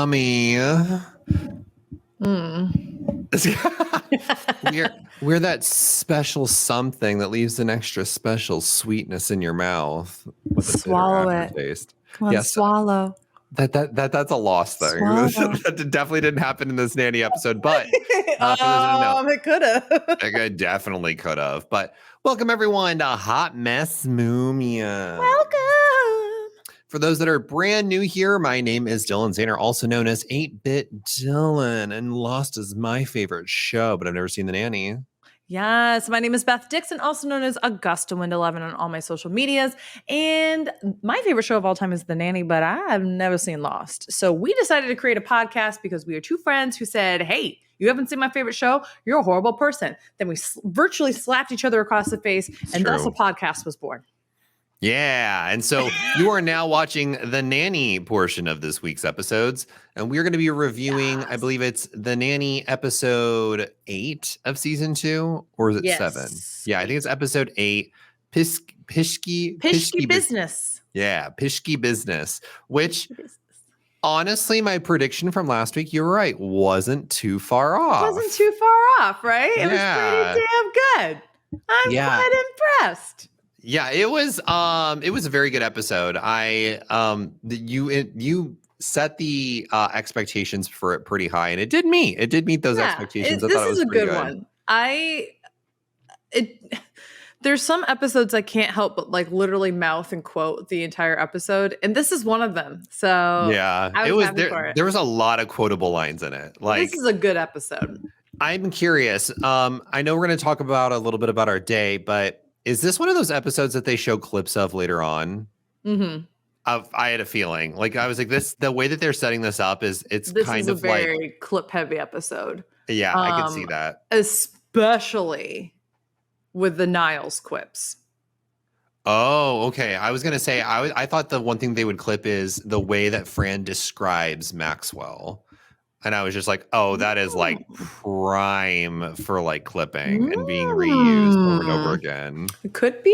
yummy. We're that special something that leaves an extra special sweetness in your mouth with a Swallow bitter it. aftertaste. Come on, swallow. That's a lost thing. That definitely didn't happen in this Nanny episode, but it could have. It definitely could have. But welcome everyone to Hot Mess Mumia. Welcome. For those that are brand new here, my name is Dylan Zahner, also known as 8-Bit Dylan, and Lost is my favorite show, but I've never seen The Nanny. Yes, my name is Beth Dixon, also known as Augusta Wind 11 on all my social medias. And my favorite show of all time is The Nanny, but I've never seen Lost. So we decided to create a podcast because we are two friends who said, hey, you haven't seen my favorite show? You're a horrible person. Then we virtually slapped each other across the face, and thus a podcast was born. Yeah, and so you are now watching the Nanny portion of this week's episodes, and we're going to be reviewing, I believe it's the Nanny episode 8 of season 2, or is it 7? Yeah, I think it's episode 8, Pinske Business. Yeah, Pinske Business, which honestly, my prediction from last week, you're right, wasn't too far off. Wasn't too far off, right? It was pretty damn good. I'm quite impressed. Yeah, it was a very good episode. You set the expectations for it pretty high, and it did meet. It did meet those expectations. I thought it was a good one. There's some episodes I can't help but like literally mouth and quote the entire episode, and this is one of them. So yeah, there was a lot of quotable lines in it. Like, this is a good episode. I'm curious. I know we're going to talk about a little bit about our day, but is this one of those episodes that they show clips of later on? Mm-hmm. I had a feeling, like I was like, the way that they're setting this up is this kind is of a very clip heavy episode. Yeah, I can see that, especially with the Niles quips. Oh, okay. I was gonna say I thought the one thing they would clip is the way that Fran describes Maxwell. And I was just like, oh, that is like prime for like clipping and being reused over and over again. It could be.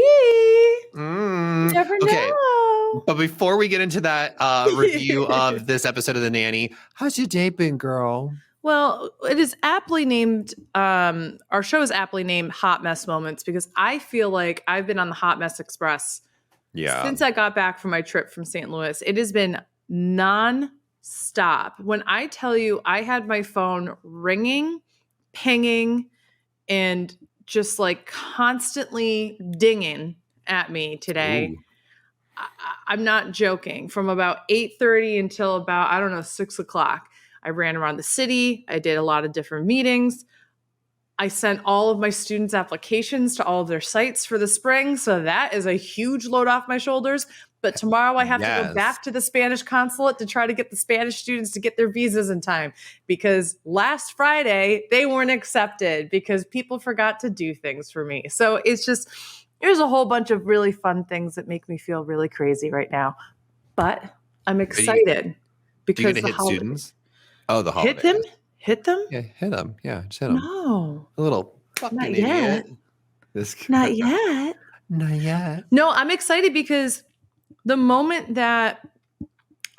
You never know. But before we get into that review of this episode of The Nanny, how's your day been, girl? Well, it is aptly named, our show is aptly named Hot Mess Moments because I feel like I've been on the Hot Mess Express since I got back from my trip from St. Louis. It has been non-stop. When I tell you I had my phone ringing, pinging, and just like constantly dinging at me today. I'm not joking. From about 8:30 until about, 6 o'clock. I ran around the city. I did a lot of different meetings. I sent all of my students' applications to all of their sites for the spring. So that is a huge load off my shoulders. But tomorrow I have to go back to the Spanish consulate to try to get the Spanish students to get their visas in time. Because last Friday, they weren't accepted because people forgot to do things for me. So it's just, there's a whole bunch of really fun things that make me feel really crazy right now. But I'm excited because you're going to hit students? Oh, the holiday. Hit them? Yeah, hit them. Yeah, just hit them. No. A little fucking Not idiot. Yet. Not yet. Not yet. No, I'm excited because the moment that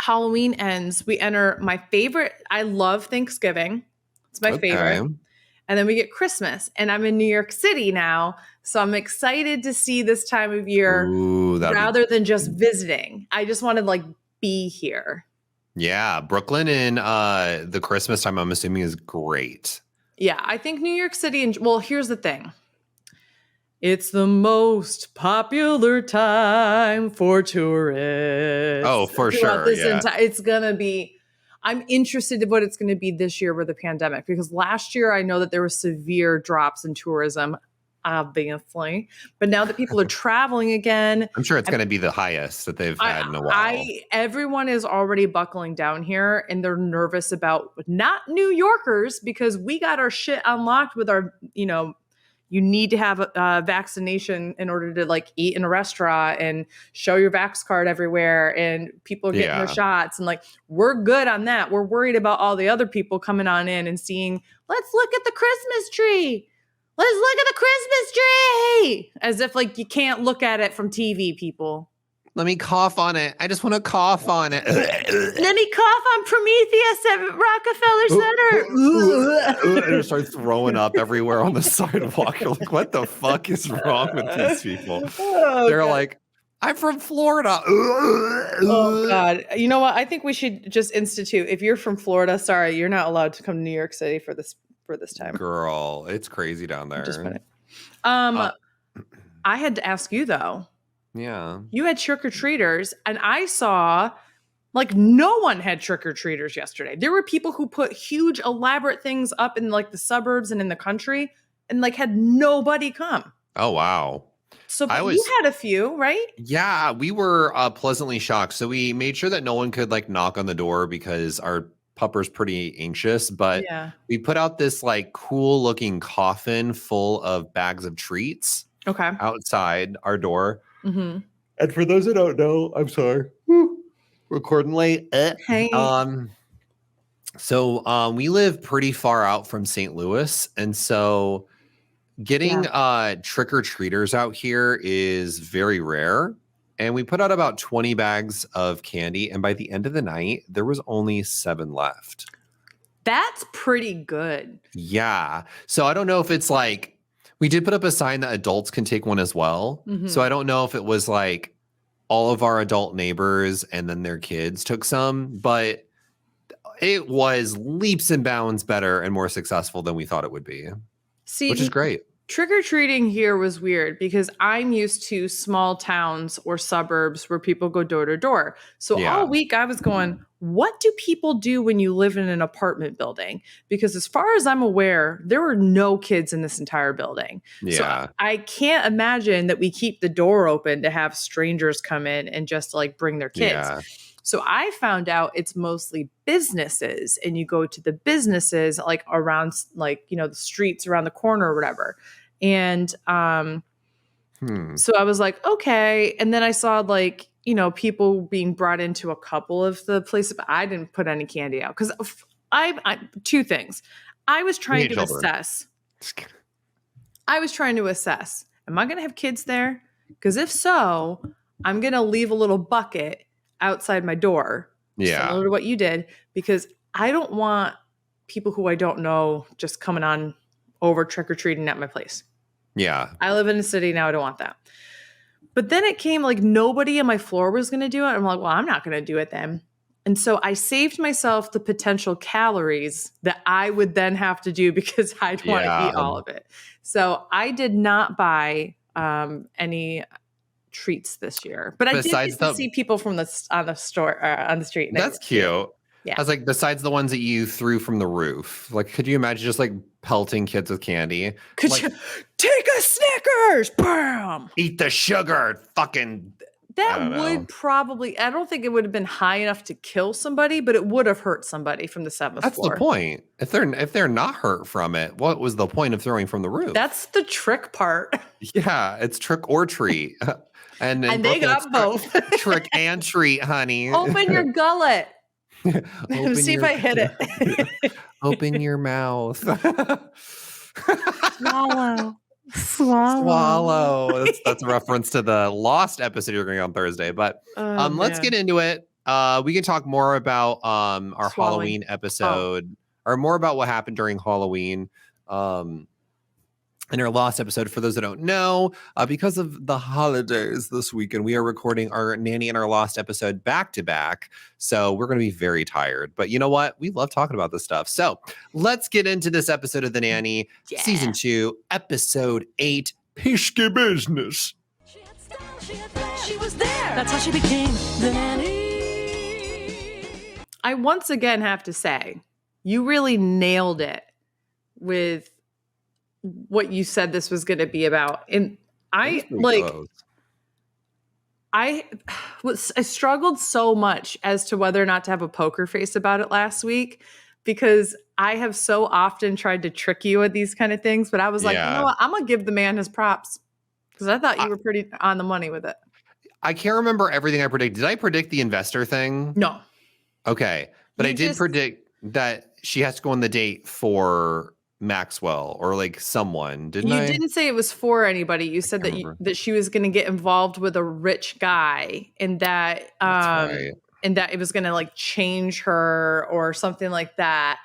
Halloween ends, we enter my favorite. I love Thanksgiving. It's my favorite. And then we get Christmas. And I'm in New York City now. So I'm excited to see this time of year rather than just visiting. I just want to like be here. Yeah, Brooklyn in the Christmas time, I'm assuming, is great. Yeah, I think New York City, well, here's the thing. It's the most popular time for tourists. Oh, for sure. It's going to be, I'm interested in what it's going to be this year with the pandemic, because last year I know that there were severe drops in tourism, obviously. But now that people are traveling again, I'm sure it's going to be the highest that they've had in a while. Everyone is already buckling down here, and they're nervous about not New Yorkers, because we got our shit unlocked with our, you need to have a vaccination in order to like eat in a restaurant and show your Vax card everywhere, and people are getting their shots, and like we're good on that. We're worried about all the other people coming on in and seeing, let's look at the Christmas tree. Let's look at the Christmas tree. As if like you can't look at it from TV, people. Let me cough on it. I just want to cough on it. Nanny, cough on Prometheus at Rockefeller Center. And it starts throwing up everywhere on the sidewalk. You're like, what the fuck is wrong with these people? They're like, I'm from Florida. Oh God. You know what? I think we should just institute, if you're from Florida, sorry, you're not allowed to come to New York City for this time. Girl, it's crazy down there. Just I had to ask you though. Yeah. You had trick-or-treaters, and I saw like no one had trick-or-treaters yesterday. There were people who put huge elaborate things up in like the suburbs and in the country and like had nobody come. Oh wow. So you had a few, right? Yeah, we were pleasantly shocked. So we made sure that no one could like knock on the door because our pupper's pretty anxious, but we put out this like cool looking coffin full of bags of treats outside our door. Mm-hmm. And for those who don't know, I'm sorry, recording late. Hey. So we live pretty far out from St. Louis, and so getting trick-or-treaters out here is very rare. And we put out about 20 bags of candy, and by the end of the night, there was only 7 left. That's pretty good. Yeah. So I don't know if it's like, we did put up a sign that adults can take one as well. Mm-hmm. So I don't know if it was like all of our adult neighbors and then their kids took some, but it was leaps and bounds better and more successful than we thought it would be. Which is great. Trick-or-treating here was weird because I'm used to small towns or suburbs where people go door to door. So all week I was going, what do people do when you live in an apartment building? Because as far as I'm aware, there were no kids in this entire building. Yeah. So I can't imagine that we keep the door open to have strangers come in and just like bring their kids. Yeah. So I found out it's mostly businesses, and you go to the businesses like around like, you know, the streets around the corner or whatever. And so I was like, okay. And then I saw like, you know, people being brought into a couple of the places, but I didn't put any candy out because I 2 things. I was trying to assess. Am I going to have kids there? Because if so, I'm going to leave a little bucket outside my door. Similar to what you did, because I don't want people who I don't know just coming on over trick-or-treating at my place. Yeah. I live in a city now. I don't want that. But then it came like nobody on my floor was going to do it. I'm like, well, I'm not going to do it then. And so I saved myself the potential calories that I would then have to do because I'd want to eat all of it. So I did not buy any treats this year, but I did get to see people from on the street. That's cute. Yeah. I was like, besides the ones that you threw from the roof, like, could you imagine just like pelting kids with candy? Could you take a Snickers? Bam! Eat the sugar. Fucking. That would probably, I don't think it would have been high enough to kill somebody, but it would have hurt somebody from the 7th floor. That's the point. If they're not hurt from it, what was the point of throwing from the roof? That's the trick part. Yeah, it's trick or treat. And they got both. Trick and treat, honey. Open your gullet. See if I hit it. Open your mouth. Swallow. That's a reference to the Lost episode you're going on Thursday. But let's get into it. We can talk more about our Halloween episode, or more about what happened during Halloween. In our Lost episode, for those that don't know, because of the holidays this weekend, we are recording our Nanny and our Lost episode back to back. So we're going to be very tired. But you know what? We love talking about this stuff. So let's get into this episode of The Nanny, Season 2, Episode 8, Pinske Business. She had style, she had flair. She was there. That's how she became the nanny. I once again have to say, you really nailed it with what you said this was going to be about. And I struggled so much as to whether or not to have a poker face about it last week, because I have so often tried to trick you with these kind of things. But I was like, you know what? I'm going to give the man his props, because I thought you were pretty on the money with it. I can't remember everything I predicted. Did I predict the investor thing? No. Okay. But I did predict that she has to go on the date for Maxwell or like someone, didn't You I? didn't say it was for anybody. You said can't that remember. that she was going to get involved with a rich guy, and that That's right. and that it was going to like change her or something like that.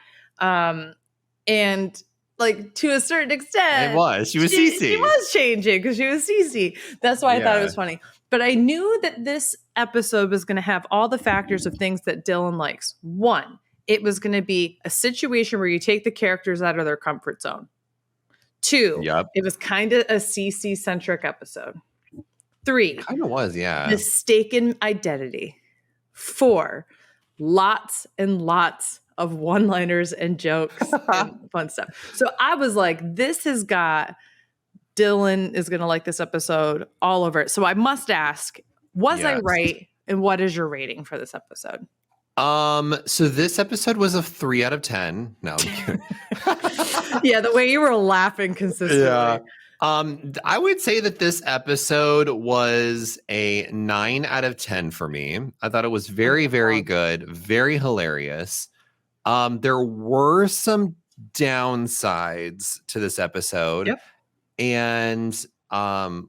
And like to a certain extent, It was. She was she Cece. was changing because she was Cece. That's why I thought it Yeah. was funny. But I knew that this episode was going to have all the factors of things that Dylan likes. One, it was going to be a situation where you take the characters out of their comfort zone. Two, Yep. it was kind of a CC centric episode. Three, Kind of was, yeah. mistaken identity. Four, lots and lots of one-liners and jokes and fun stuff. So I was like, this has got Dylan is going to like this episode all over it. So I must ask, was I Yes. right? And what is your rating for this episode? So this episode was a 3 out of 10. No, I'm kidding. Yeah, the way you were laughing consistently. Yeah. I would say that this episode was a 9 out of 10 for me. I thought it was very, very good, very hilarious. There were some downsides to this episode. Yep. And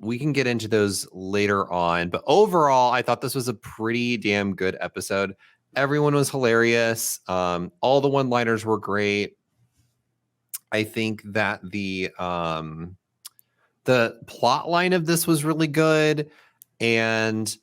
we can get into those later on. But overall, I thought this was a pretty damn good episode. Everyone was hilarious. All the one-liners were great. I think that the plot line of this was really good. And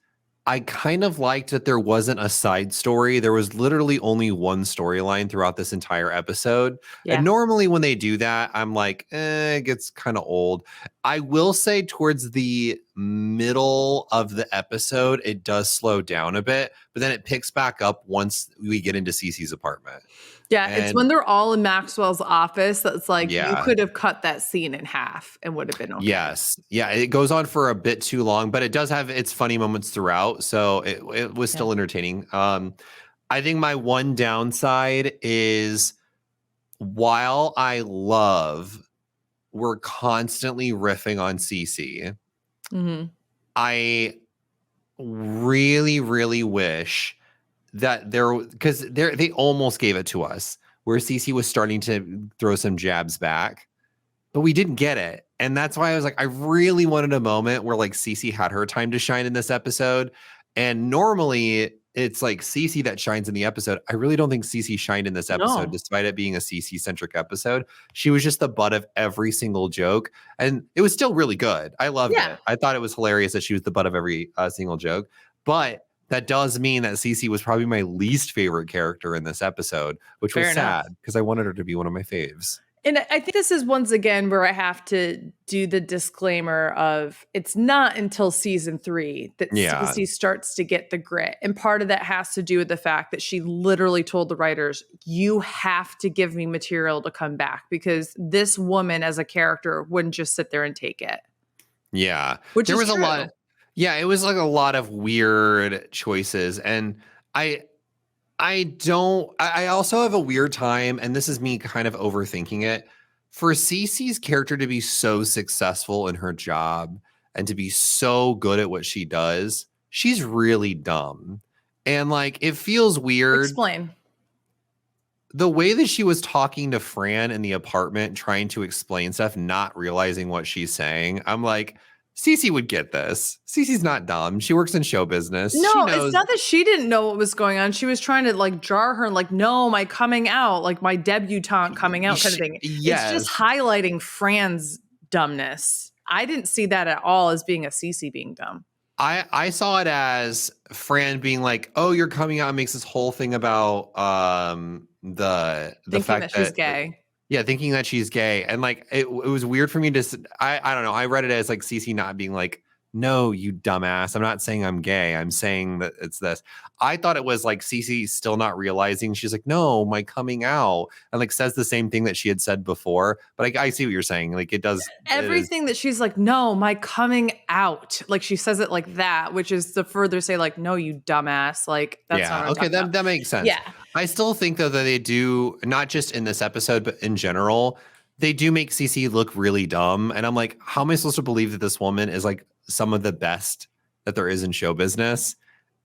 I kind of liked that there wasn't a side story. There was literally only one storyline throughout this entire episode. Yeah. And normally when they do that, I'm like, it gets kind of old. I will say towards the middle of the episode, it does slow down a bit, but then it picks back up once we get into Cece's apartment. Yeah, it's And- when they're all in Maxwell's office that's like you Yeah. could have cut that scene in half and would have been okay. Yes. Yeah, it goes on for a bit too long, but it does have its funny moments throughout. So it was still entertaining. I think my one downside is while I love we're constantly riffing on Cece, Mm-hmm. I really, really wish that because they almost gave it to us where Cece was starting to throw some jabs back, but we didn't get it. And that's why I was like, I really wanted a moment where like Cece had her time to shine in this episode. And normally it's like Cece that shines in the episode. I really don't think Cece shined in this episode, No. despite it being a Cece centric episode. She was just the butt of every single joke. And it was still really good. I loved Yeah. it. I thought it was hilarious that she was the butt of every single joke. But that does mean that Cece was probably my least favorite character in this episode, which Fair was enough. sad because I wanted her to be one of my faves. And I think this is once again where I have to do the disclaimer of it's not until season 3 that Yeah. Cece starts to get the grit. And part of that has to do with the fact that she literally told the writers, you have to give me material to come back because this woman as a character wouldn't just sit there and take it. Yeah. Which there is was a true. lot. Yeah, it was like a lot of weird choices. And I also have a weird time, and this is me kind of overthinking it. For Cece's character to be so successful in her job and to be so good at what she does, she's really dumb. And like it feels weird. Explain. The way that she was talking to Fran in the apartment, trying to explain stuff, not realizing what she's saying. I'm like, Cece would get this. Cece's not dumb. She works in show business. No, She knows. it's not that she didn't know what was going on. She was trying to like jar her and like, no, my coming out, like my debutante coming out kind of thing. Yes. It's just highlighting Fran's dumbness. I didn't see that at all as being a Cece being dumb. I saw it as Fran being like, "Oh, you're coming out," and makes this whole thing about the Thinking fact that she's gay. Yeah, thinking that she's gay, and like it was weird for me to. I don't know. I read it as like Cece not being like, "No, you dumbass. I'm not saying I'm gay. I'm saying that it's this." I thought it was like Cece still not realizing. She's like, "No, my coming out," and like says the same thing that she had said before. But I see what you're saying. Like it does Everything that she's like, no, my coming out. Like she says it like that, which is to further say like, no, you dumbass. Like that's not what I'm okay. talking about. That makes sense. Yeah. I still think though that they do not just in this episode, but in general, they do make Cece look really dumb. And I'm like, how am I supposed to believe that this woman is like some of the best that there is in show business?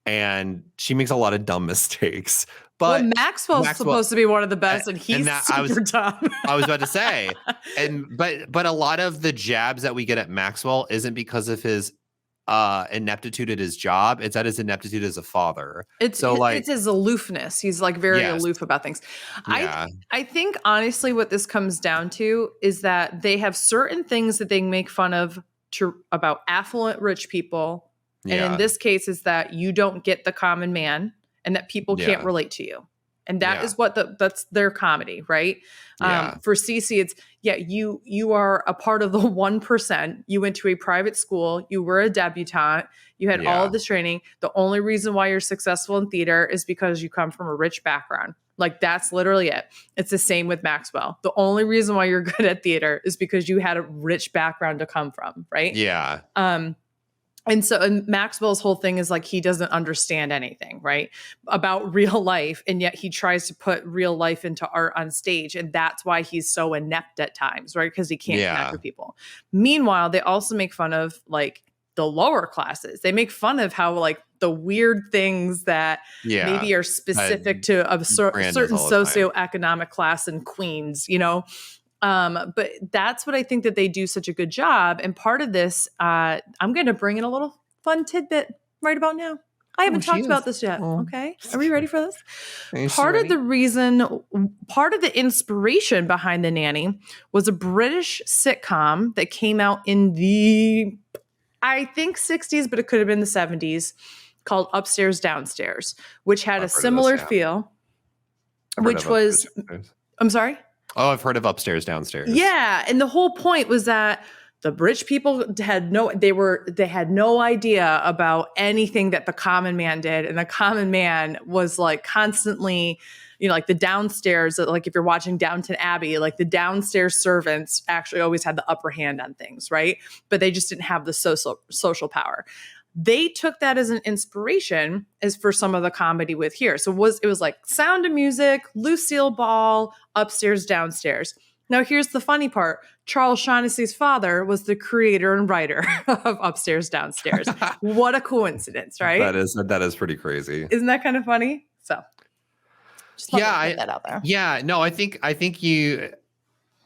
and she makes a lot of dumb mistakes. But well, Maxwell's supposed to be one of the best, and he's super dumb. I was about to say, but a lot of the jabs that we get at Maxwell isn't because of his ineptitude at his job. It's at his ineptitude as a father. It's his aloofness. He's like very aloof about things. Yeah. I think honestly what this comes down to is that they have certain things that they make fun of about affluent rich people. And in this case is that you don't get the common man and that people can't relate to you. And that is what that's their comedy, right? For Cece, it's you are a part of the 1%. You went to a private school. You were a debutante. You had all of this training. The only reason why you're successful in theater is because you come from a rich background. Like that's literally it. It's the same with Maxwell. The only reason why you're good at theater is because you had a rich background to come from, right? Yeah. And Maxwell's whole thing is like he doesn't understand anything, right, about real life, and yet he tries to put real life into art on stage, and that's why he's so inept at times, right? Because he can't connect with people. Meanwhile, they also make fun of like the lower classes. They make fun of how like the weird things that maybe are specific to a certain socioeconomic class in Queens, you know. But that's what I think that they do such a good job. And part of this, I'm going to bring in a little fun tidbit right about now. I haven't talked about this yet. Okay. Are we ready for this? Part of the inspiration behind The Nanny was a British sitcom that came out in the, I think 60s, but it could have been the 70s, called Upstairs Downstairs, which had a similar feel, which was, I'm sorry? Oh, I've heard of Upstairs Downstairs. Yeah, and the whole point was that the rich people had no idea about anything that the common man did, and the common man was like constantly, you know, like the downstairs, like if you're watching Downton Abbey, like the downstairs servants actually always had the upper hand on things, right? But they just didn't have the social power. They took that as an inspiration as for some of the comedy with here. So it was like Sound of Music, Lucille Ball, Upstairs Downstairs. Now here's the funny part. Charles Shaughnessy's father was the creator and writer of Upstairs Downstairs. What a coincidence, right? That is pretty crazy. Isn't that kind of funny? So just put that out there. Yeah, no, I think it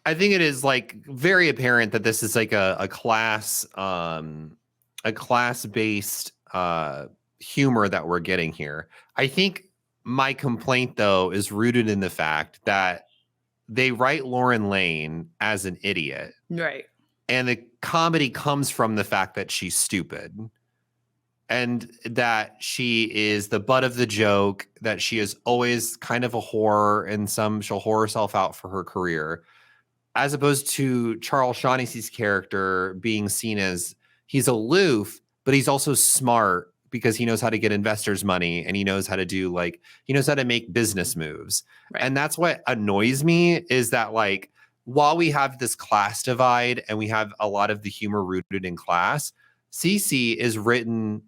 is like very apparent that this is like a class-based humor that we're getting here. I think my complaint, though, is rooted in the fact that they write Lauren Lane as an idiot. Right. And the comedy comes from the fact that she's stupid and that she is the butt of the joke, that she is always kind of a whore and she'll whore herself out for her career, as opposed to Charles Shaughnessy's character being seen as he's aloof, but he's also smart because he knows how to get investors' money and he knows how to make business moves. Right. And that's what annoys me is that like, while we have this class divide and we have a lot of the humor rooted in class, Cece is written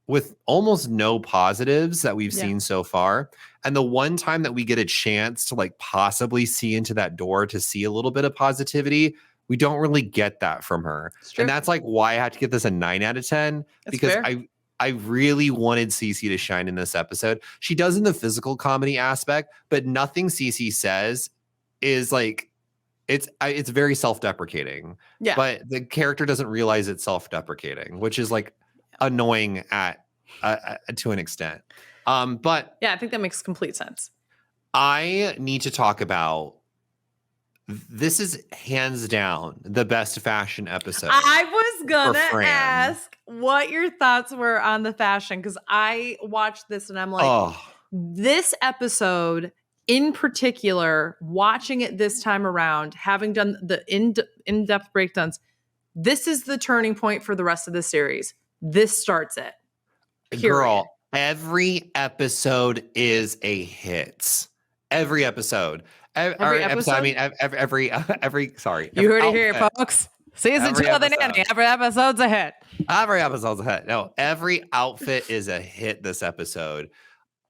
with almost no positives that we've seen so far. And the one time that we get a chance to like possibly see into that door to see a little bit of positivity, we don't really get that from her. And that's like why I had to give this a 9 out of 10 because fair. I really wanted Cece to shine in this episode. She does in the physical comedy aspect, but nothing Cece says is like, it's very self-deprecating. Yeah. But the character doesn't realize it's self-deprecating, which is like annoying to an extent. But yeah, I think that makes complete sense. I need to talk about, this is hands down the best fashion episode. I was gonna ask what your thoughts were on the fashion, because I watched this and I'm like, this episode in particular, watching it this time around, having done the in-depth breakdowns, this is the turning point for the rest of the series. This starts it. Period. Girl, every episode is a hit. Every episode. Every episode? I mean, sorry. You heard it here, folks. Season 2 of The Nanny. Every episode's a hit. Every episode's a hit. No, every outfit is a hit this episode.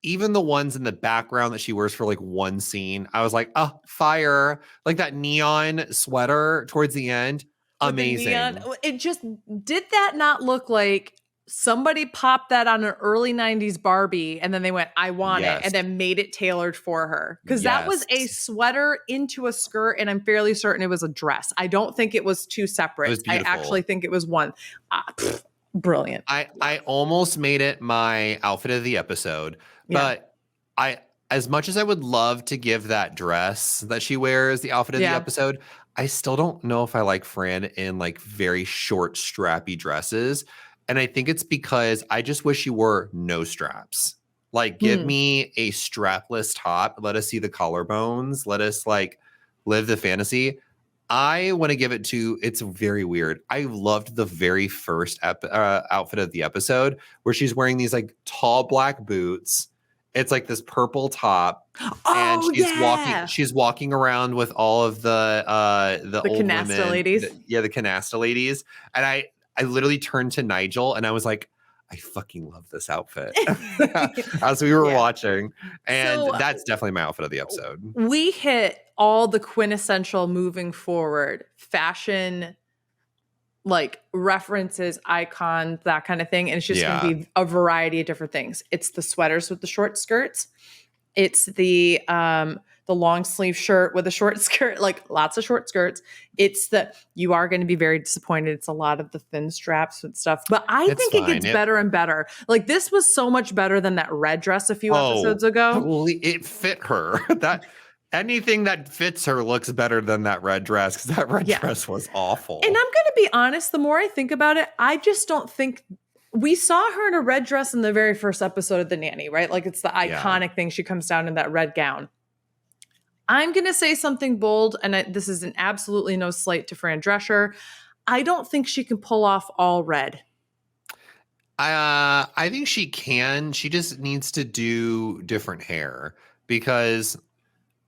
Even the ones in the background that she wears for like one scene, I was like, oh, fire. Like that neon sweater towards the end. Amazing. It just, did that not look like somebody popped that on an early 90s Barbie and then they went, I want it, and then made it tailored for her. Because that was a sweater into a skirt, and I'm fairly certain it was a dress. I don't think it was two separate. It was beautiful. I actually think it was one. Brilliant. I almost made it my outfit of the episode, but as much as I would love to give that dress that she wears the outfit of the episode, I still don't know if I like Fran in like very short strappy dresses. And I think it's because I just wish she wore no straps. Like, give me a strapless top. Let us see the collarbones. Let us like live the fantasy. I want to give it to, it's very weird. I loved the very first outfit of the episode where she's wearing these like tall black boots. It's like this purple top, and she's walking around with all of the old canasta women, ladies. The canasta ladies. And I literally turned to Nigel and I was like, I fucking love this outfit as we were watching. And so, that's definitely my outfit of the episode. We hit all the quintessential moving forward fashion, like references, icons, that kind of thing. And it's just going to be a variety of different things. It's the sweaters with the short skirts. It's the long sleeve shirt with a short skirt, like lots of short skirts. It's you are going to be very disappointed. It's a lot of the thin straps and stuff, but I think it gets better and better. Like this was so much better than that red dress a few episodes ago. It fit her. Anything that fits her looks better than that red dress, because that red dress was awful. And I'm going to be honest, the more I think about it, I just don't think we saw her in a red dress in the very first episode of The Nanny, right? Like it's the iconic thing. She comes down in that red gown. I'm going to say something bold, and this is an absolutely no slight to Fran Drescher. I don't think she can pull off all red. I think she can. She just needs to do different hair, because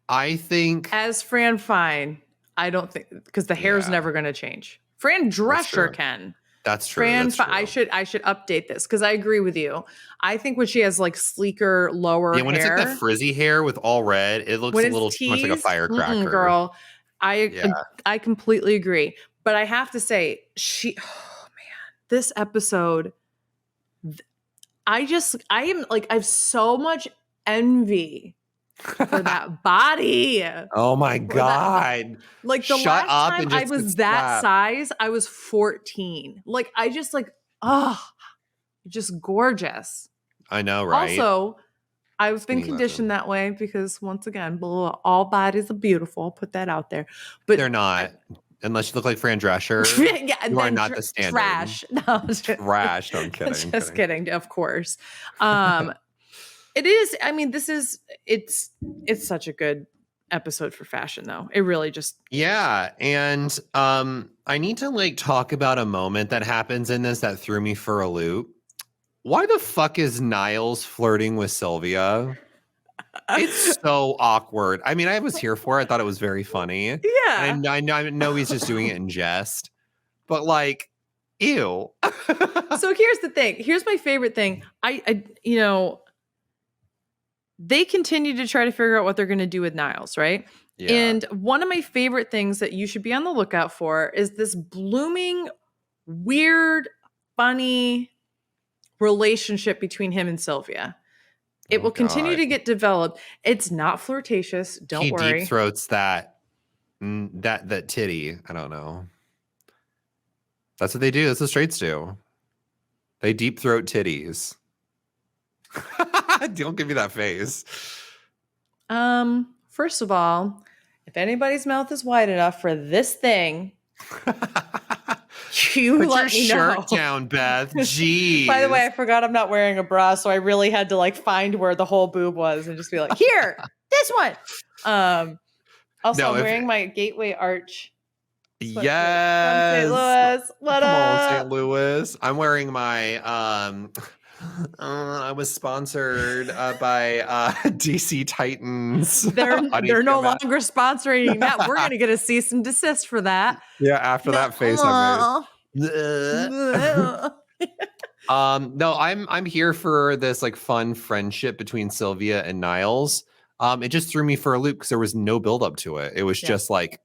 I think as Fran Fine, I don't think, because the hair is never going to change. Fran Drescher can. That's true. Fran, I should update this because I agree with you. I think when she has like sleeker, lower hair. When it's like the frizzy hair with all red, it looks a little too much like a firecracker. Girl, I completely agree. But I have to say, this episode, I have so much envy for that body. Oh my God. Like the last time I was that size, I was 14. Like I just just gorgeous. I know, right? Also, I've been conditioned that way because once again, all bodies are beautiful. I'll put that out there. But they're not. Unless you look like Fran Drescher, you are not the standard. Trash. No, trash. No, I'm kidding. Just kidding. Of course. It is. I mean, it's such a good episode for fashion, though. It really just. Yeah. And I need to like talk about a moment that happens in this that threw me for a loop. Why the fuck is Niles flirting with Sylvia? It's so awkward. I mean, I was here for it. I thought it was very funny. Yeah. And I know he's just doing it in jest. But like, ew. So here's the thing. Here's my favorite thing. They continue to try to figure out what they're going to do with Niles, right? Yeah. And one of my favorite things that you should be on the lookout for is this blooming, weird, funny relationship between him and Sylvia. It will continue to get developed. It's not flirtatious. Don't worry. He deep throats that titty. I don't know. That's what they do. That's what straights do. They deep throat titties. Don't give me that face. First of all, if anybody's mouth is wide enough for this thing, you put let your me shirt know. down, Beth. Jeez. By the way, I forgot I'm not wearing a bra, so I really had to like find where the whole boob was and just be like, here, this one. Also, I'm wearing my Gateway Arch. Yes. From St. Louis. What Come up? on, St. Louis. I'm wearing my I was sponsored by DC Titans. They're no longer sponsoring that. We're gonna get a cease and desist for that. Yeah, after that face I made. No, I'm here for this like fun friendship between Sylvia and Niles. It just threw me for a loop because there was no build up to it. It was just like,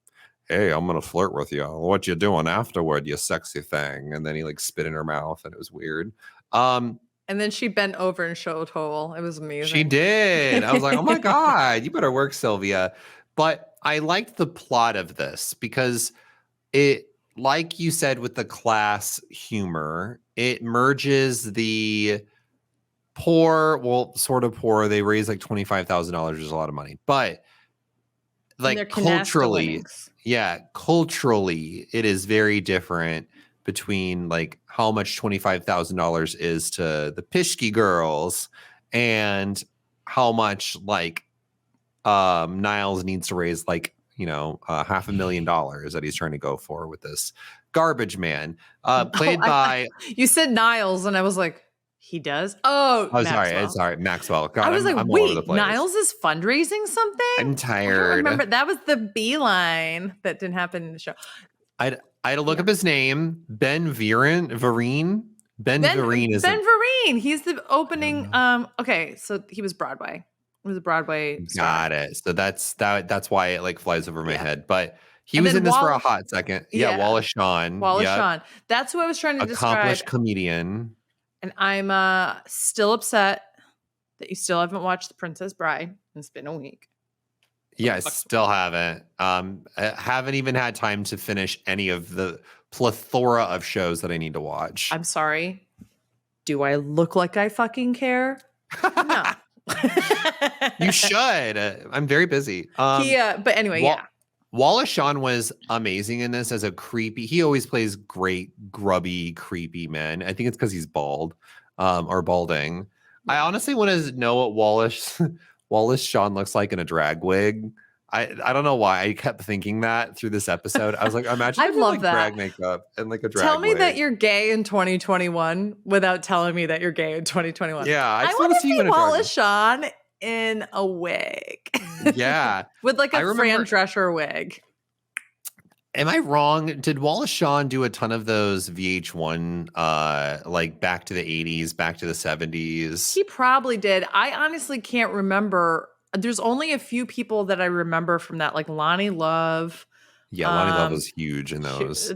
hey, I'm gonna flirt with you. What you doing afterward, you sexy thing? And then he like spit in her mouth, and it was weird. And then she bent over and showed Hole. It was amazing. She did. I was like, oh my God, you better work, Sylvia. But I liked the plot of this because it, like you said, with the class humor, it merges the poor, well, sort of poor. They raise like $25,000, which is a lot of money. But And their like canasta culturally, winnings. culturally, it is very different between like how much $25,000 is to the Pinske girls and how much like Niles needs to raise like $500,000 that he's trying to go for with this garbage man played by you said Niles and I was like, he does? Oh, sorry, Maxwell. God, I was I'm like, all over the wait, place. Niles is fundraising something? I'm I don't tired. remember. That was the beeline that didn't happen in the show. I had to look up his name. Vereen. Ben Vereen is Ben Vereen. He's the opening. Okay, so he was Broadway. It was a Broadway star. Got it. So that's why it like flies over my head. But he And was then in this for a Wallace- hot second. Yeah, Wallace Shawn. Wallace Yep. Shawn. That's who I was trying to Accomplished describe. comedian. And I'm still upset that you still haven't watched The Princess Bride. It's been a week. Yeah, I still haven't. I haven't even had time to finish any of the plethora of shows that I need to watch. I'm sorry. Do I look like I fucking care? No. You should. I'm very busy. But anyway, Wallace Shawn was amazing in this as a creepy. He always plays great, grubby, creepy men. I think it's because he's bald or balding. I honestly want to know what Wallace Shawn looks like in a drag wig. I don't know why I kept thinking that through this episode. I was like, imagine I love like that. drag makeup and like a drag Tell me wig. that you're gay in 2021 without telling me that you're gay in 2021. Yeah, I just want want to to see you see in a drag Wallace Shawn in a wig. wig. Yeah. With like a I remember- Fran Drescher wig. Am I wrong? Did Wallace Shawn do a ton of those VH1 like back to the 80s, back to the 70s? He probably did. I honestly can't remember. There's only a few people that I remember from that, like Lonnie Love. Yeah, Lonnie Love was huge in those.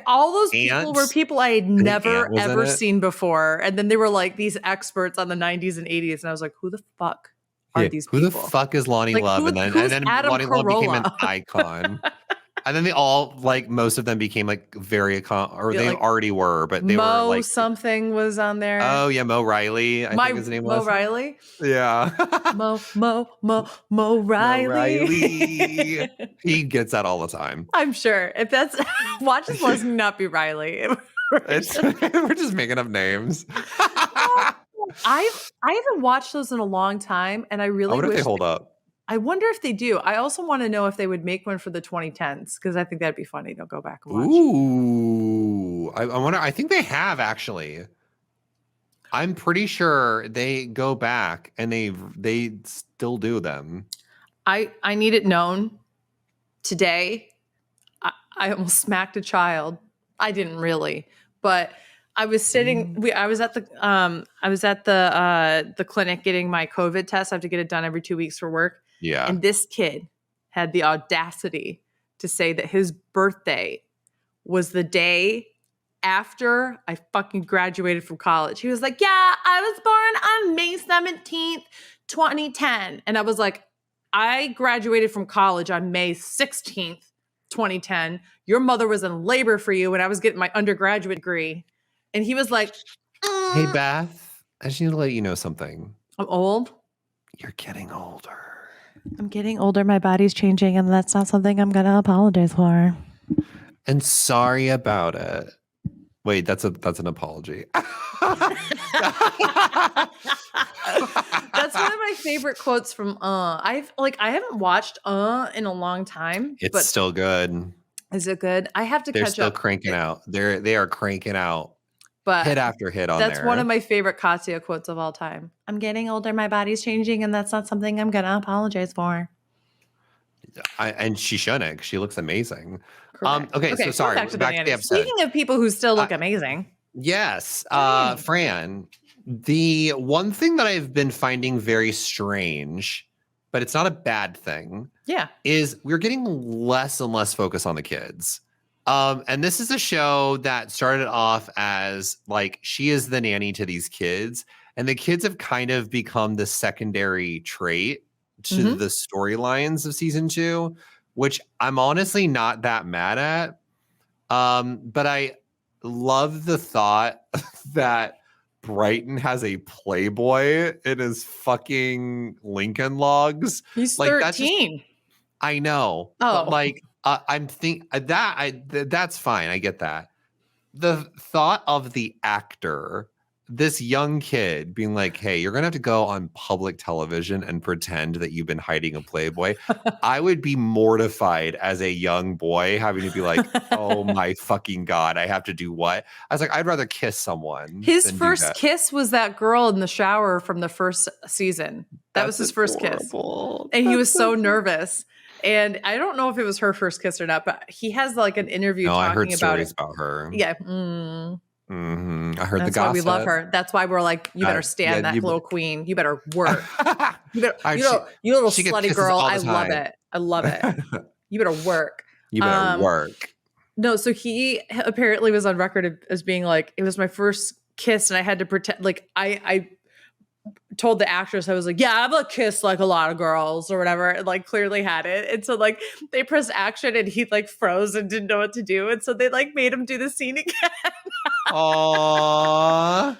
All those people were Ants? people I had Ant never was in ever it? seen before. And then they were like these experts on the 90s and 80s. And I was like, who the fuck are Yeah, these who people? the fuck is Lonnie Like, Love? who- and then who's Lonnie Adam Love became an Carolla? icon. And then they all like most of them became like very or Yeah, they like, already were, but they Mo were like something was on there. oh yeah, Mo Riley. I think his name was Mo Riley. Yeah. Mo Riley. He gets that all the time. I'm sure. If that's watch this lesson not be Riley. We're just making up names. I haven't watched those in a long time, and I really I wonder if wish they hold up. I wonder if they do. I also want to know if they would make one for the 2010s because I think that'd be funny to go back and watch. Ooh, I wonder. I think they have actually. I'm pretty sure they go back and they still do them. I need it known today. I almost smacked a child. I didn't really, but I was sitting. I was at the clinic getting my COVID test. I have to get it done every 2 weeks for work. Yeah. And this kid had the audacity to say that his birthday was the day after I fucking graduated from college. He was like, yeah, I was born on May 17th, 2010. And I was like, I graduated from college on May 16th, 2010. Your mother was in labor for you when I was getting my undergraduate degree. And he was like, Hey, Beth, I just need to let you know something. I'm old. You're getting older. I'm getting older. My body's changing, and that's not something I'm going to apologize for. And sorry about it. Wait, that's an apology. That's one of my favorite quotes from I haven't watched in a long time. It's but still good. is it good? I have to They're catch still up. cranking out. They are cranking out But hit after hit on that's there. one of my favorite Katya quotes of all time. I'm getting older, my body's changing, and that's not something I'm gonna apologize for. And she shouldn't. She looks amazing. Correct. Okay, so sorry. Back to the episode. Speaking of people who still look amazing. Yes, Hey. Fran. The one thing that I've been finding very strange, but it's not a bad thing, Yeah. is we're getting less and less focus on the kids. And this is a show that started off as like she is the nanny to these kids, and the kids have kind of become the secondary trait to the storylines of season 2, which I'm honestly not that mad at. But I love the thought that Brighton has a Playboy in his fucking Lincoln logs. He's Like, 13. I know. Oh. But like I'm that's fine. I get that. The thought of the actor, this young kid being like, hey, you're gonna have to go on public television and pretend that you've been hiding a Playboy. I would be mortified as a young boy having to be like, oh my fucking God, I have to do what? I was like, I'd rather kiss someone. His than do first that. kiss was that girl in the shower from the first season. That was his first kiss. And he was so nervous. And I don't know if it was her first kiss or not, but he has like an interview No, talking I heard about stories it. about her. Yeah. I heard the That's why gossip. we love her. That's why we're like, you better stand yeah, that you- little queen. You better work. You better, I- you little she gets slutty kisses girl. all the I love time. it. I love it. You better work. You better work. No, so he apparently was on record as being like, it was my first kiss and I had to pretend like I told the actress, I was like, yeah, I'm a kiss like a lot of girls or whatever, and like clearly had it. And so like they pressed action and he like froze and didn't know what to do. And so they like made him do the scene again. Aww.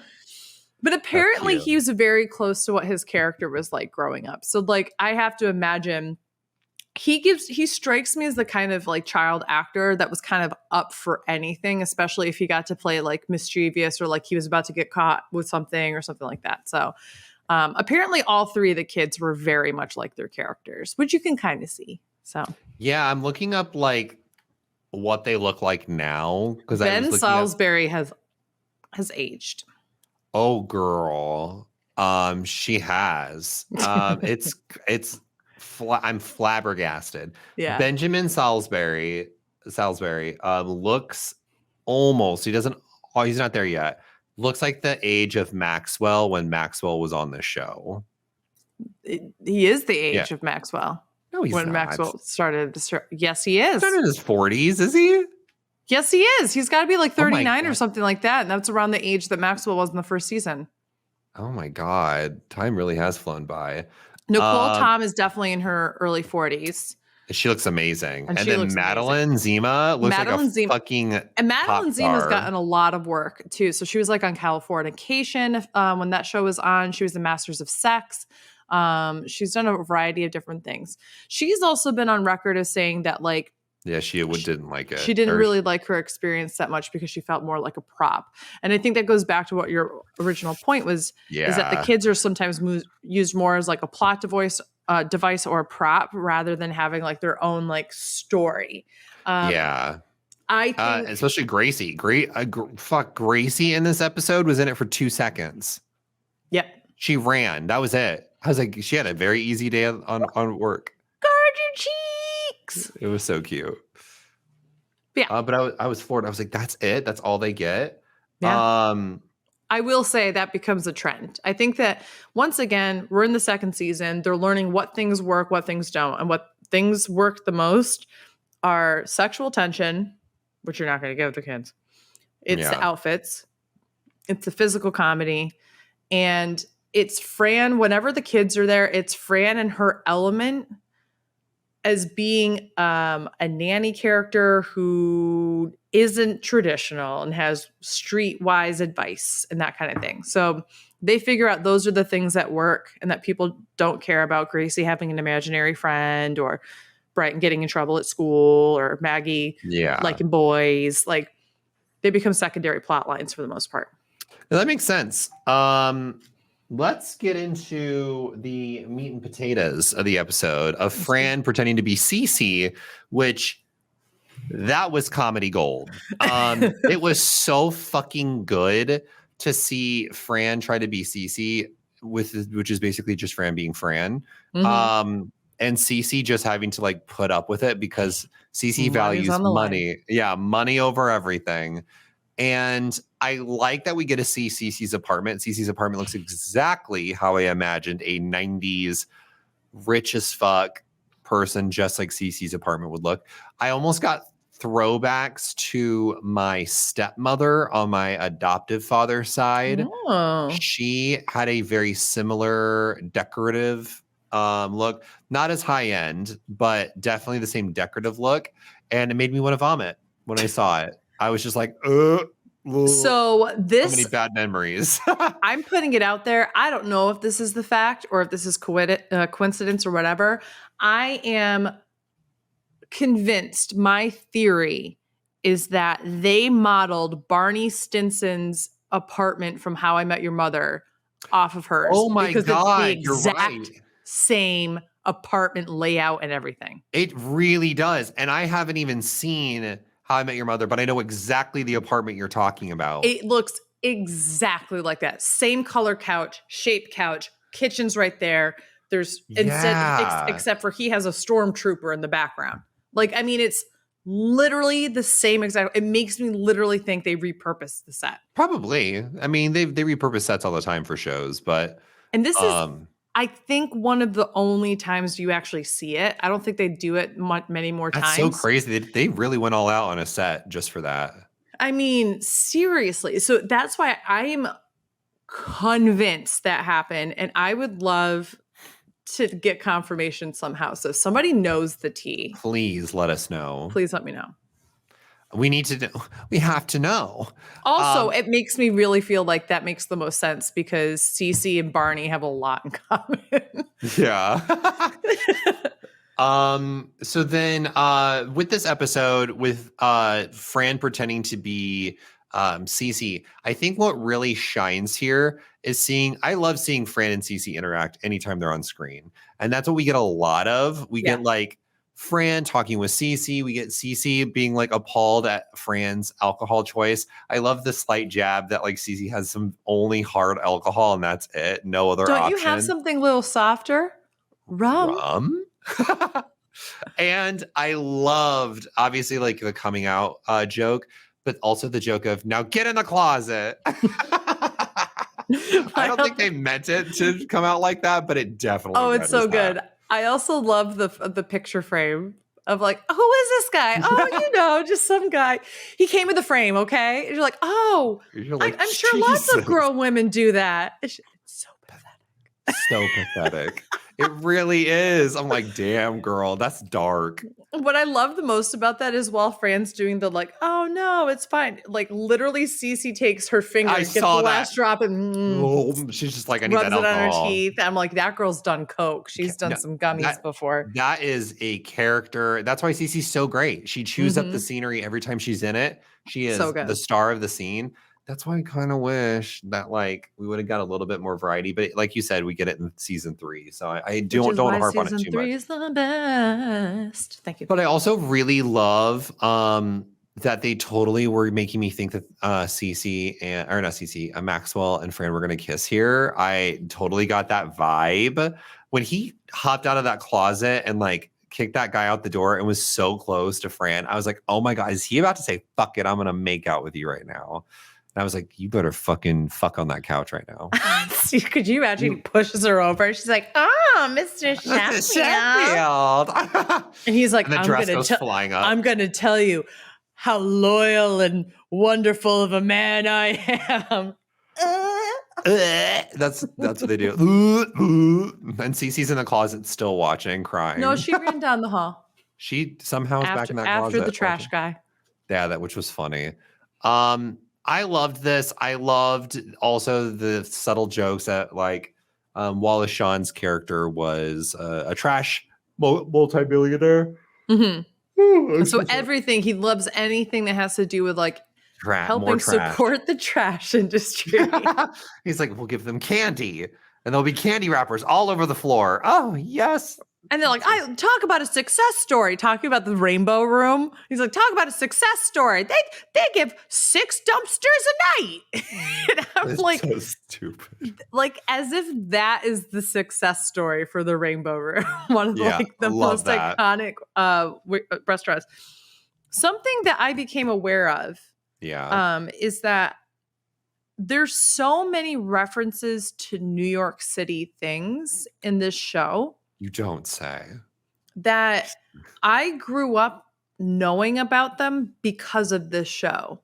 But apparently cute. he was very close to what his character was like growing up. So like I have to imagine he strikes me as the kind of like child actor that was kind of up for anything, especially if he got to play like mischievous or like he was about to get caught with something or something like that. So apparently all three of the kids were very much like their characters, which you can kind of see. So Yeah, I'm looking up like what they look like now because I Ben was looking up. Salisbury has aged. Oh, girl. She has. I'm flabbergasted. Yeah. Benjamin Salisbury looks almost. He's not there yet. Looks like the age of Maxwell when Maxwell was on the show. He is the age of Maxwell. No, he's when not. Maxwell started. Yes, he is. He's not in his 40s, is he? Yes, he is. He's got to be like Oh my 39 or God. something like that. And that's around the age that Maxwell was in the first season. Oh my God. Time really has flown by. Nicole Tom is definitely in her early 40s. She looks amazing. And And she then looks Madeline Zima looks Madeline like a Zima- fucking And Madeline pop Zima's star. gotten a lot of work too. So she was like on Californication when that show was on. She was the Masters of Sex. She's done a variety of different things. She's also been on record as saying that like Yeah, she didn't like it. she didn't Or- really like her experience that much because she felt more like a prop. And I think that goes back to what your original point was, is that the kids are sometimes used more as like a plot device or a prop rather than having like their own like story. Yeah. I think Especially Gracie. Gracie in this episode was in it for 2 seconds. Yep. She ran. That was it. I was like, she had a very easy day on work. Guard your cheeks. It was so cute. Yeah. But I was floored. I was like, that's it? That's all they get? Yeah. I will say that becomes a trend. I think that once again, we're in the second season. They're learning what things work, what things don't. And what things work the most are sexual tension, which you're not going to give the kids. It's the outfits. It's the physical comedy. And it's Fran, whenever the kids are there, it's Fran and her element as being a nanny character who isn't traditional and has streetwise advice and that kind of thing. So they figure out those are the things that work and that people don't care about Gracie having an imaginary friend or Brighton getting in trouble at school or Maggie liking boys. Like they become secondary plot lines for the most part. Now, that makes sense. Let's get into the meat and potatoes of the episode of Fran pretending to be Cece, which that was comedy gold. It was so fucking good to see Fran try to be Cece, which is basically just Fran being Fran. Mhm. And Cece just having to like put up with it because Cece Money's values on the line. money. Yeah, money over everything. And I like that we get to see Cece's apartment. Cece's apartment looks exactly how I imagined a 90s rich as fuck person just like Cece's apartment would look. I almost got throwbacks to my stepmother on my adoptive father's side. Oh. She had a very similar decorative look, not as high end, but definitely the same decorative look. And it made me want to vomit when I saw it. I was just like, ugh. So So many this, bad memories. I'm putting it out there. I don't know if this is the fact or if this is coincidence or whatever. I am convinced, my theory is that they modeled Barney Stinson's apartment from How I Met Your Mother off of hers. Oh my because God, it's the you're exact right. same apartment layout and everything. It really does. And I haven't even seen How I Met Your Mother, but I know exactly the apartment you're talking about. It looks exactly like that. Same color couch, shaped couch, kitchen's right there. There's except for he has a stormtrooper in the background. Like, I mean, it's literally the same exact. It makes me literally think they repurposed the set. Probably. I mean, they repurpose sets all the time for shows, but And this is, I think, one of the only times you actually see it. I don't think they do it many more times. That's so crazy. They really went all out on a set just for that. I mean, seriously. So that's why I'm convinced that happened. And I would love to get confirmation somehow. So if somebody knows the tea, Please let us know. please let me know. We need to know. We have to know. Also, it makes me really feel like that makes the most sense because Cece and Barney have a lot in common. Yeah. So then with this episode, with Fran pretending to be Cece, I think what really shines here is I love seeing Fran and Cece interact anytime they're on screen. And that's what we get a lot of. We get like Fran talking with Cece. We get Cece being like appalled at Fran's alcohol choice. I love the slight jab that like Cece has some only hard alcohol and that's it. No other option. Don't you have something a little softer? Rum? And I loved obviously like the coming out joke, but also the joke of now get in the closet. I don't think they meant it to come out like that, but it definitely. Oh, it's so good. I also love the picture frame of like, who is this guy? Oh, just some guy. He came with the frame, okay? And you're like, oh, I'm sure lots of grown women do that. It's so pathetic. So pathetic. It really is. I'm like, damn, girl, that's dark. What I love the most about that is while Fran's doing the like, oh no, it's fine. Like literally, Cece takes her finger, gets the last drop, and she's just like, I need rubs that it alcohol. on her teeth. I'm like, that girl's done coke. She's done some gummies before. That is a character. That's why Cece's so great. She chews up the scenery every time she's in it. She is the star of the scene. That's why I kind of wish that like we would have got a little bit more variety, but like you said, we get it in season 3. So I don't want to harp on it too much. Season 3 is the best. Thank you. But I also really love that they totally were making me think that Maxwell and Fran were going to kiss here. I totally got that vibe when he hopped out of that closet and like kicked that guy out the door and was so close to Fran. I was like, oh my God, is he about to say, fuck it, I'm going to make out with you right now? And I was like, you better fucking fuck on that couch right now. Could you imagine he pushes her over? She's like, oh, Mr. Sheffield. And he's like, and the dress goes flying up. I'm going to tell you how loyal and wonderful of a man I am. That's what they do. And Cece's in the closet still watching, crying. No, she ran down the hall. She somehow is back in that closet. After the trash guy. Yeah, which was funny. I loved this. I loved also the subtle jokes that like Wallace Shawn's character was a trash multi-billionaire. So everything, he loves anything that has to do with like helping support the trash industry. He's like, we'll give them candy and there'll be candy wrappers all over the floor. Oh, yes. And they're like, I talk about a success story, talking about the Rainbow Room. He's like, talk about a success story. They give 6 dumpsters a night. And I'm it's like, so stupid. Like as if that is the success story for the Rainbow Room. One of the most iconic restaurants. Something that I became aware of is that there's so many references to New York City things in this show. You don't say. That I grew up knowing about them because of this show.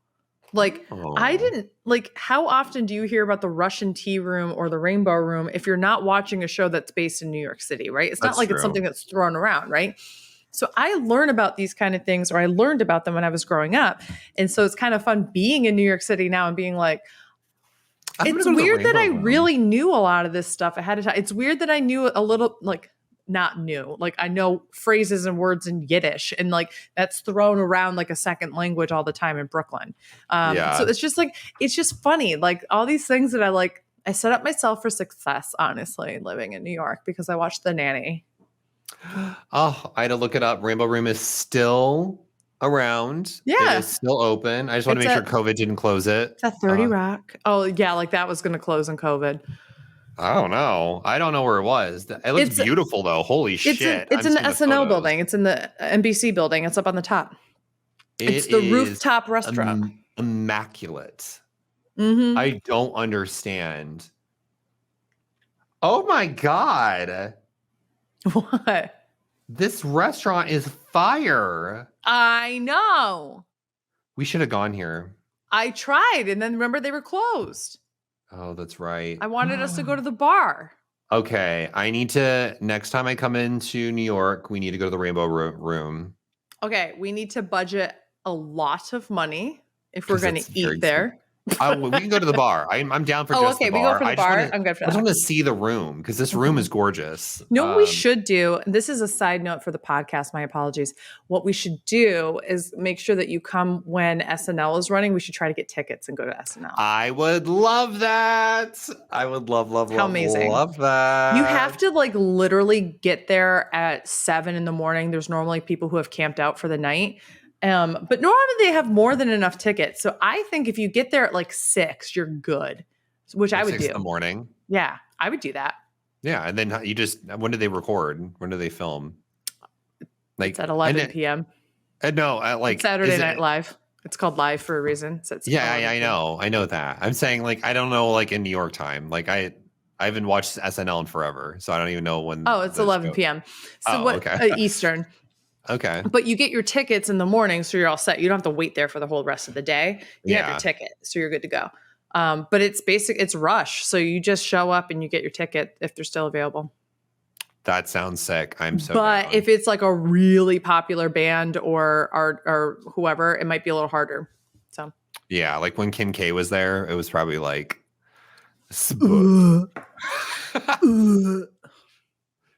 Like, I didn't, like, how often do you hear about the Russian tea room or the Rainbow Room if you're not watching a show that's based in New York City, right? It's not That's like it's true. something that's thrown around, right? So I learn about these kind of things, or I learned about them when I was growing up. And so it's kind of fun being in New York City now and being like, it's weird that I really knew a lot of this stuff ahead of time. It's weird that I knew a little, like, not new. Like, I know phrases and words in Yiddish, and like that's thrown around like a second language all the time in Brooklyn. So it's just like, it's just funny. Like all these things that I set up myself for success, honestly, living in New York because I watched The Nanny. Oh, I had to look it up. Rainbow Room is still around. Yeah. It is still open. I just want to make sure COVID didn't close it. It's at 30 Rock. Oh, yeah. Like that was going to close in COVID. I don't know. I don't know where it was. It looks beautiful, though. Holy shit. It's in the SNL building. It's in the NBC building. It's up on the top. It's the rooftop restaurant. Immaculate. Mm-hmm. I don't understand. Oh, my God. What? This restaurant is fire. I know. We should have gone here. I tried, and then remember they were closed. Oh, that's right. I wanted us to go to the bar. Okay, I need to, next time I come into New York, we need to go to the Rainbow Room. Okay, we need to budget a lot of money if we're going to eat there. We can go to the bar. I'm down for just the bar. We go for the bar. I'm good for that. I just want to see the room because this room is gorgeous. You know what we should do? And this is a side note for the podcast. My apologies. What we should do is make sure that you come when SNL is running. We should try to get tickets and go to SNL. I would love that. I would love amazing. Love that. You have to like literally get there at 7 a.m. There's normally people who have camped out for the night. But normally they have more than enough tickets. So I think if you get there at like 6, you're good, which I would do. 6 in the morning. Yeah, I would do that. Yeah. And then when do they record? When do they film? Like it's at 11 p.m. Like Saturday Night Live. It's called live for a reason. So I know. I know that. I'm saying like, I don't know, like in New York time, like I haven't watched SNL in forever. So I don't even know when. Oh, it's 11 p.m. So okay. Eastern. Okay. But you get your tickets in the morning, so you're all set. You don't have to wait there for the whole rest of the day. You have your ticket, so you're good to go. But it's rush. So you just show up and you get your ticket if they're still available. That sounds sick. But down. If it's like a really popular band or whoever, it might be a little harder. So yeah, like when Kim K was there, it was probably like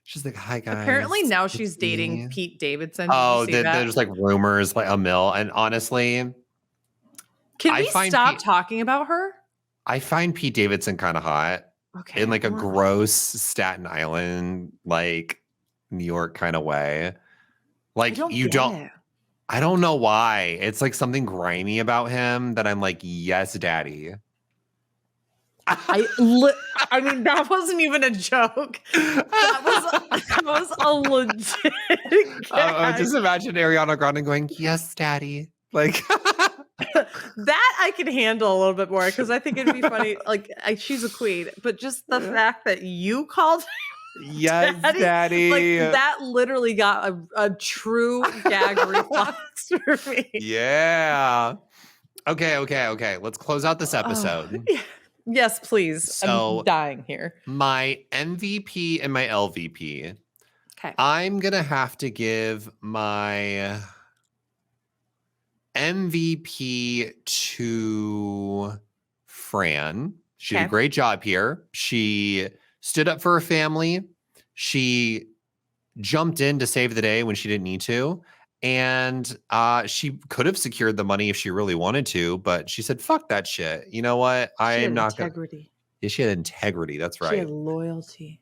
she's like, hi guys. Apparently now she's dating Pete Davidson. Oh, there's like rumors like a mill. And honestly, can we stop talking about her? I find Pete Davidson kind of hot. Okay. In like a gross Staten Island, like New York kind of way. Like I don't know why. It's like something grimy about him that I'm like, yes, daddy. I mean, that wasn't even a joke. That was a legit just imagine Ariana Grande going, yes, daddy. Like that I could handle a little bit more because I think it'd be funny. Like she's a queen, but just the fact that you called yes, daddy. Like that literally got a true gag reflex for me. Yeah. Okay. Let's close out this episode. Yeah. Yes, please. So, I'm dying here. My MVP and my LVP. Okay. I'm going to have to give my MVP to Fran. She did a great job here. She stood up for her family. She jumped in to save the day when she didn't need to. And she could have secured the money if she really wanted to, but she said, fuck that shit. You know what? I am not going to. Integrity. Yeah, she had integrity. That's right. She had loyalty.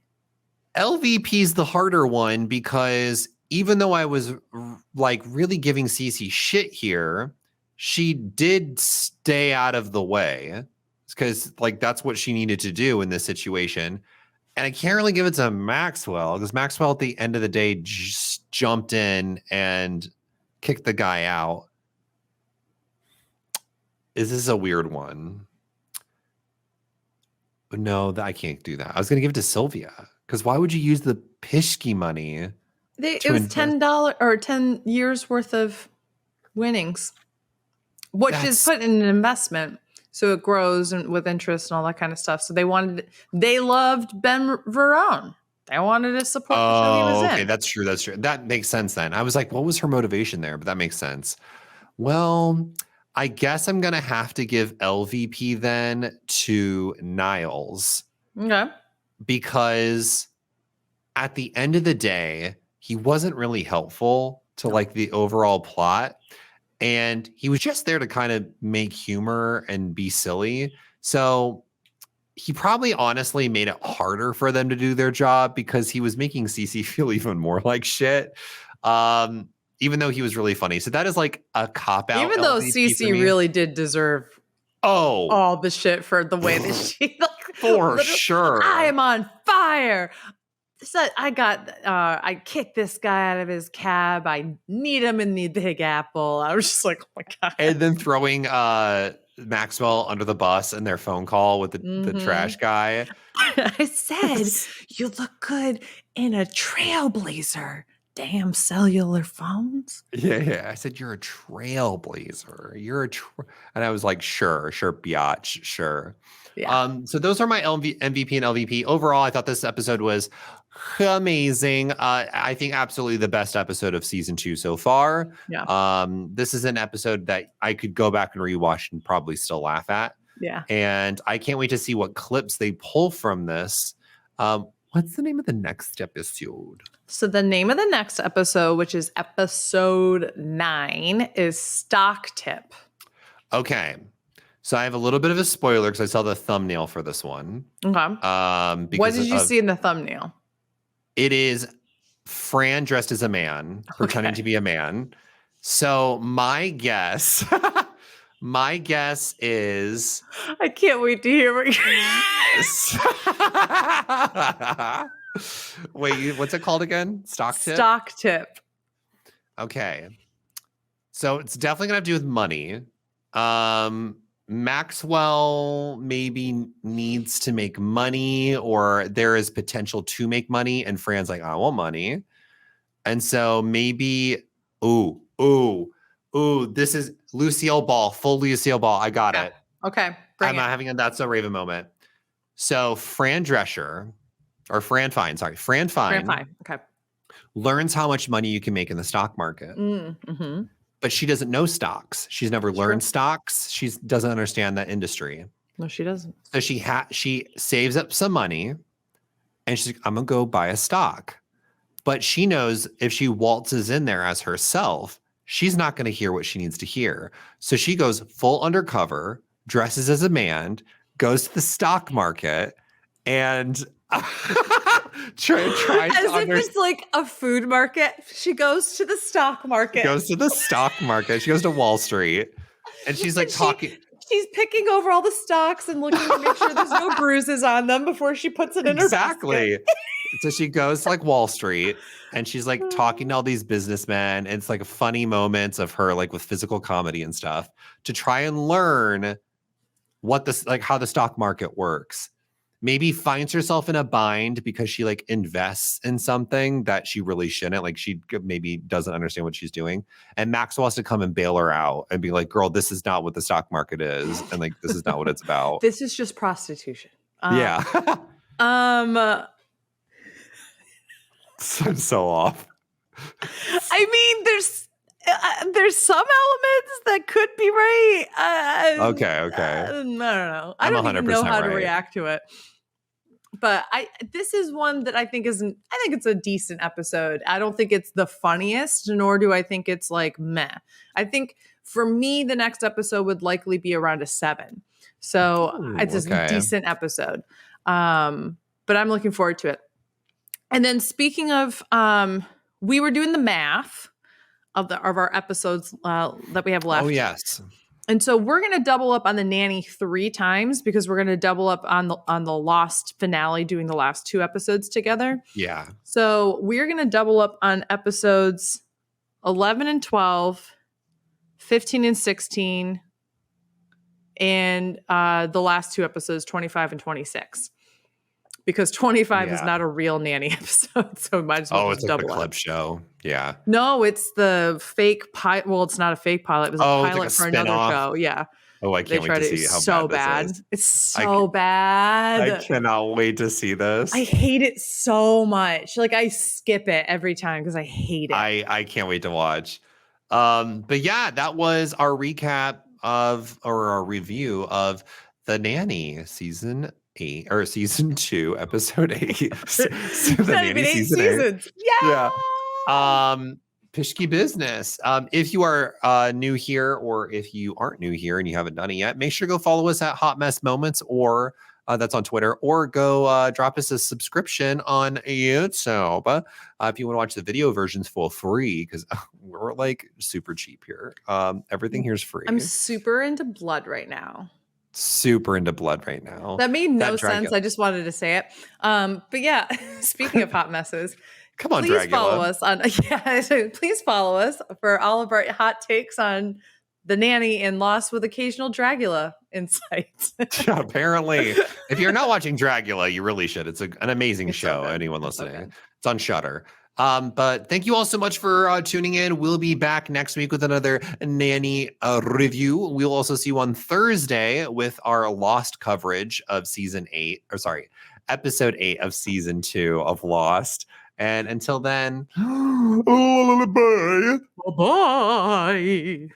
LVP is the harder one because even though I was like really giving Cece shit here, she did stay out of the way because like that's what she needed to do in this situation. And I can't really give it to Maxwell because Maxwell at the end of the day just jumped in and kicked the guy out. Is this a weird one? No, I can't do that. I was going to give it to Sylvia because why would you use the Pinske money? It was $10 or 10 years worth of winnings, which is put in an investment. So it grows and with interest and all that kind of stuff. So they loved Ben Verone. They wanted to support the show he was in. Okay, that's true. That makes sense then. I was like, what was her motivation there? But that makes sense. Well, I guess I'm going to have to give LVP then to Niles. Okay. Because at the end of the day, he wasn't really helpful to like the overall plot. And he was just there to kind of make humor and be silly. So he probably honestly made it harder for them to do their job because he was making Cece feel even more like shit. Even though he was really funny. So that is like a cop-out. Even though Cece really did deserve all the shit for the way that she for sure. I am on fire. So I kicked this guy out of his cab. I need him in the Big Apple. I was just like, oh my God. And then throwing Maxwell under the bus in their phone call with the trash guy. I said, you look good in a Trailblazer. Damn cellular phones. Yeah. I said, you're a trailblazer. And I was like, sure, biatch, sure. Yeah. So those are my MVP and LVP. Overall, I thought this episode was amazing. I think absolutely the best episode of season 2 so far. Yeah. This is an episode that I could go back and rewatch and probably still laugh at. Yeah. And I can't wait to see what clips they pull from this. What's the name of the next episode? So the name of the next episode, which is episode 9, is Stock Tip. Okay. So I have a little bit of a spoiler because I saw the thumbnail for this one. Okay. What did you see in the thumbnail? It is Fran dressed as a man, pretending to be a man. So my guess is... I can't wait to hear what Wait, what's it called again? Stock tip? Stock Tip. Okay. So it's definitely going to have to do with money. Maxwell maybe needs to make money, or there is potential to make money, and Fran's like, I want money. And so maybe, this is Lucille Ball, full Lucille Ball. I got it. Okay. I'm not having a That's So Raven moment. So Fran Fine, Okay. learns how much money you can make in the stock market. Mm-hmm. But she doesn't know stocks. She's never learned stocks. She doesn't understand that industry. No, she doesn't. So she saves up some money and she's like, I'm going to go buy a stock. But she knows if she waltzes in there as herself, she's not going to hear what she needs to hear. So she goes full undercover, dresses as a man, goes to the stock market, and tries as if it's like a food market. She goes to the stock market. She goes to the stock market. She goes to Wall Street, and she's like talking. She's picking over all the stocks and looking to make sure there's no bruises on them before she puts it in her basket. So she goes to like Wall Street, and she's like talking to all these businessmen. And it's like funny moments of her like with physical comedy and stuff to try and learn how the stock market works. Maybe finds herself in a bind because she like invests in something that she really shouldn't. Like she maybe doesn't understand what she's doing. And Maxwell has to come and bail her out and be like, girl, this is not what the stock market is. And like, this is not what it's about. This is just prostitution. Yeah. I'm so off. I mean, there's some elements that could be right. Okay. I don't know. I don't even know how to react to it. But this is one that I think it's a decent episode. I don't think it's the funniest, nor do I think it's like meh. I think for me, the next episode would likely be around a 7. So it's a decent episode. But I'm looking forward to it. And then speaking of, we were doing the math of our episodes that we have left. Oh, yes. And so we're going to double up on the Nanny 3 times because we're going to double up on the Lost finale, doing the last 2 episodes together. Yeah. So we're going to double up on episodes 11 and 12, 15 and 16, and the last 2 episodes, 25 and 26. because 25 is Yeah. not a real Nanny episode. So might as well Oh, just it's like the double clip it. show. Yeah. No, it's the fake pilot. Well, it's not a fake pilot. It was a Oh, it's like pilot a for another spinoff. show. Yeah. Oh, I They can't wait to tried it. see It's how so bad this bad. is. It's I so bad. cannot wait to see this. I hate it so much. Like I skip it every time because I hate it. I can't wait to watch. But yeah, that was our recap or our review of The Nanny season 8 or season 2, episode 8. The Not Nanny even 8 season 8. seasons. Yeah. Pishki business. If you are new here, or if you aren't new here and you haven't done it yet, make sure to go follow us at Hot Mess Moments, or that's on Twitter, or go drop us a subscription on YouTube if you want to watch the video versions for free, because we're like super cheap here. Everything here's free. I'm super into blood right now. Super into blood right now. That made no That sense. Dracula- I just wanted to say it. But yeah, speaking of hot messes, Come on, please Dracula. follow us on please follow us for all of our hot takes on The Nanny and Lost with occasional Dracula insights. Yeah, apparently, if you're not watching Dracula, you really should. It's an amazing It's so show. good. Anyone It's so listening, good. it's on Shudder. But thank you all so much for tuning in. We'll be back next week with another Nanny review. We'll also see you on Thursday with our Lost coverage of episode 8 of season 2 of Lost. And until then, bye. Bye-bye.